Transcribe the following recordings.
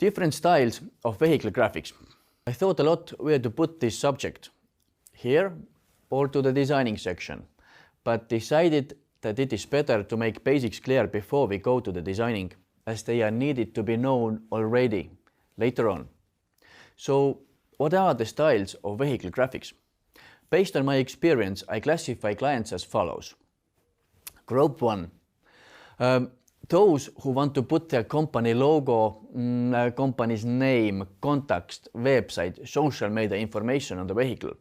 Different styles of vehicle graphics. I thought a lot where to put this subject, here or to the designing section, but decided that it is better to make basics clear before we go to the designing, as they are needed to be known already later on. So, what are the styles of vehicle graphics? Based on my experience, I classify clients as follows. Group 1. Those who want to put their company logo, company's name, contacts, website, social media information on the vehicle,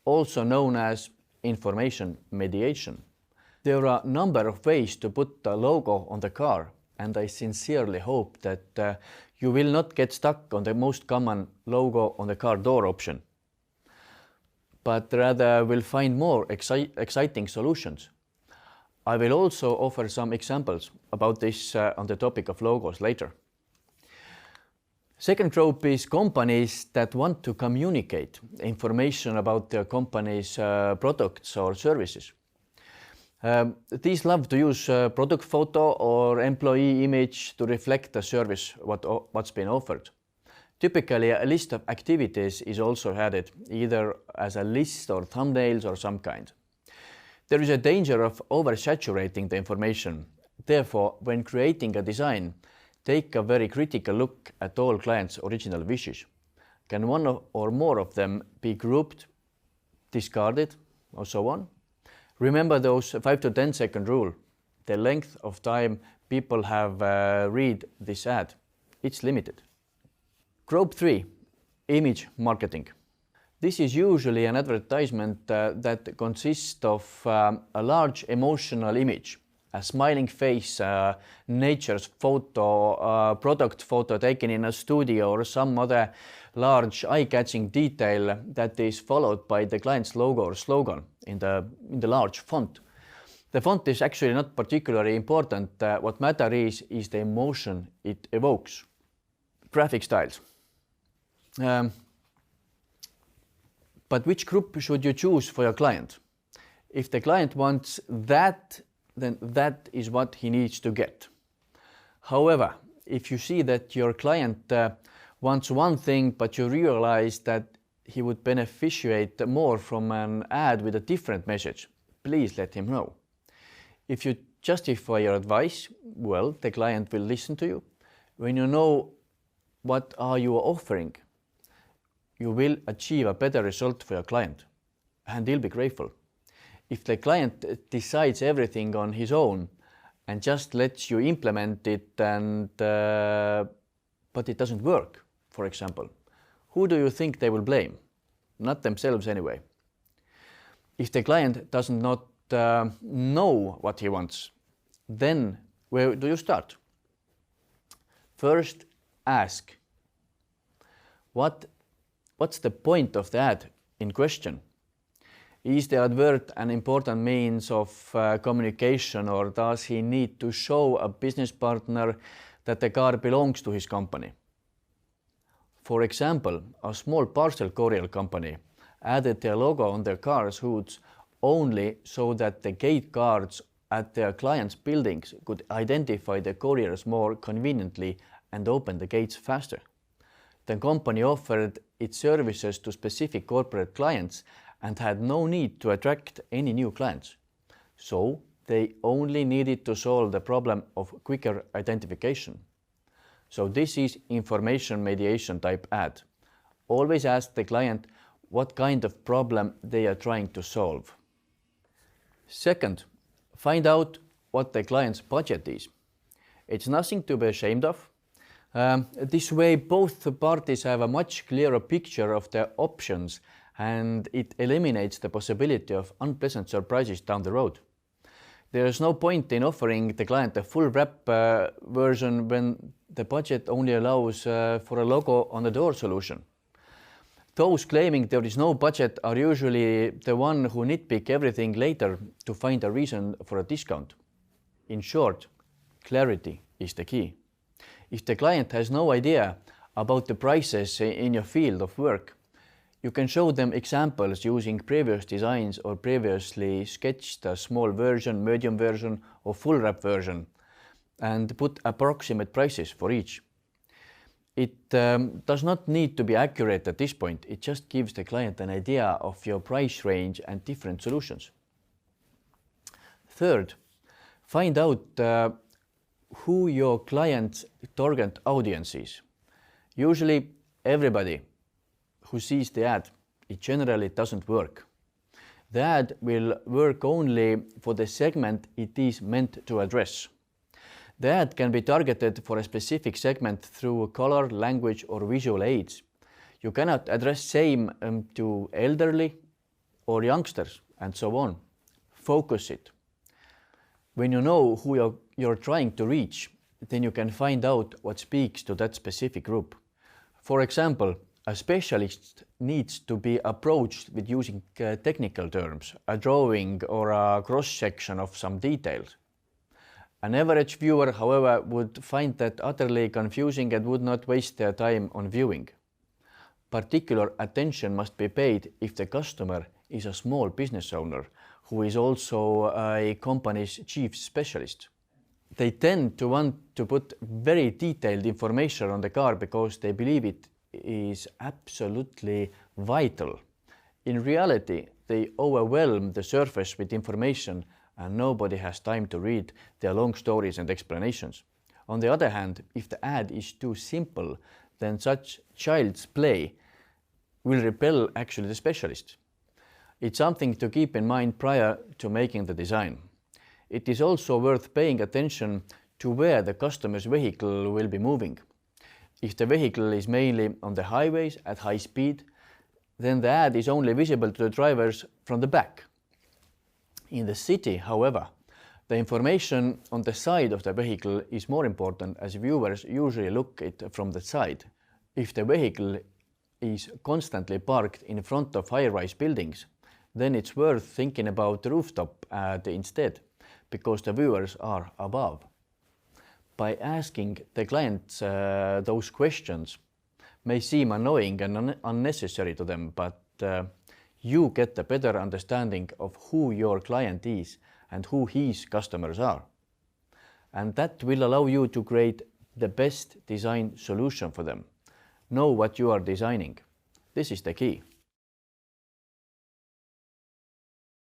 also known as information mediation. There are a number of ways to put the logo on the car, and I sincerely hope that you will not get stuck on the most common logo on the car door option, but rather will find more exciting solutions. I will also offer some examples about this on the topic of logos later. Second group is companies that want to communicate information about their company's products or services. These love to use product photo or employee image to reflect the service what's been offered. Typically, a list of activities is also added, either as a list or thumbnails or some kind. There is a danger of oversaturating the information. Therefore, when creating a design, take a very critical look at all clients' original wishes. Can one or more of them be grouped, discarded, or so on? Remember those 5 to 10 second rule. The length of time people have read this ad. It's limited. Group 3. Image marketing. This is usually an advertisement that consists of a large emotional image, a smiling face, nature's photo, product photo taken in a studio, or some other large eye-catching detail that is followed by the client's logo or slogan in the large font. The font is actually not particularly important. What matters is the emotion it evokes. Graphic styles. But which group should you choose for your client? If the client wants that, then that is what he needs to get. However, if you see that your client wants one thing, but you realize that he would beneficiate more from an ad with a different message, please let him know. If you justify your advice, well, the client will listen to you. When you know what are you offering, you will achieve a better result for your client, and he'll be grateful. If the client decides everything on his own and just lets you implement it, but it doesn't work, for example, who do you think they will blame? Not themselves anyway. If the client does not know what he wants, then where do you start? First, ask. What's the point of the ad in question? Is the advert an important means of communication, or does he need to show a business partner that the car belongs to his company? For example, a small parcel courier company added their logo on their cars' hoods only so that the gate guards at their clients' buildings could identify the couriers more conveniently and open the gates faster. The company offered its services to specific corporate clients and had no need to attract any new clients. So they only needed to solve the problem of quicker identification. So this is information mediation type ad. Always ask the client what kind of problem they are trying to solve. Second, find out what the client's budget is. It's nothing to be ashamed of. This way both parties have a much clearer picture of their options, and it eliminates the possibility of unpleasant surprises down the road. There is no point in offering the client a full wrap version when the budget only allows for a logo on the door solution. Those claiming there is no budget are usually the one who nitpick everything later to find a reason for a discount. In short, clarity is the key. If the client has no idea about the prices in your field of work, you can show them examples using previous designs or previously sketched a small version, medium version, or full wrap version, and put approximate prices for each. It does not need to be accurate at this point. It just gives the client an idea of your price range and different solutions. Third, find out who your client's target audience is. Usually everybody who sees the ad, it generally doesn't work. The ad will work only for the segment it is meant to address. The ad can be targeted for a specific segment through color, language, or visual aids. You cannot address same to elderly or youngsters and so on. Focus it. When you know who you're trying to reach, then you can find out what speaks to that specific group. For example, a specialist needs to be approached with using technical terms, a drawing or a cross-section of some details. An average viewer, however, would find that utterly confusing and would not waste their time on viewing. Particular attention must be paid if the customer is a small business owner who is also a company's chief specialist. They tend to want to put very detailed information on the car because they believe it is absolutely vital. In reality, they overwhelm the surface with information and nobody has time to read their long stories and explanations. On the other hand, if the ad is too simple, then such child's play will repel actually the specialist. It's something to keep in mind prior to making the design. It is also worth paying attention to where the customer's vehicle will be moving. If the vehicle is mainly on the highways at high speed, then the ad is only visible to the drivers from the back. In the city, however, the information on the side of the vehicle is more important as viewers usually look at it from the side. If the vehicle is constantly parked in front of high-rise buildings, then it's worth thinking about the rooftop ad instead, because the viewers are above. By asking the clients those questions may seem annoying and unnecessary to them, but you get a better understanding of who your client is and who his customers are. And that will allow you to create the best design solution for them. Know what you are designing. This is the key.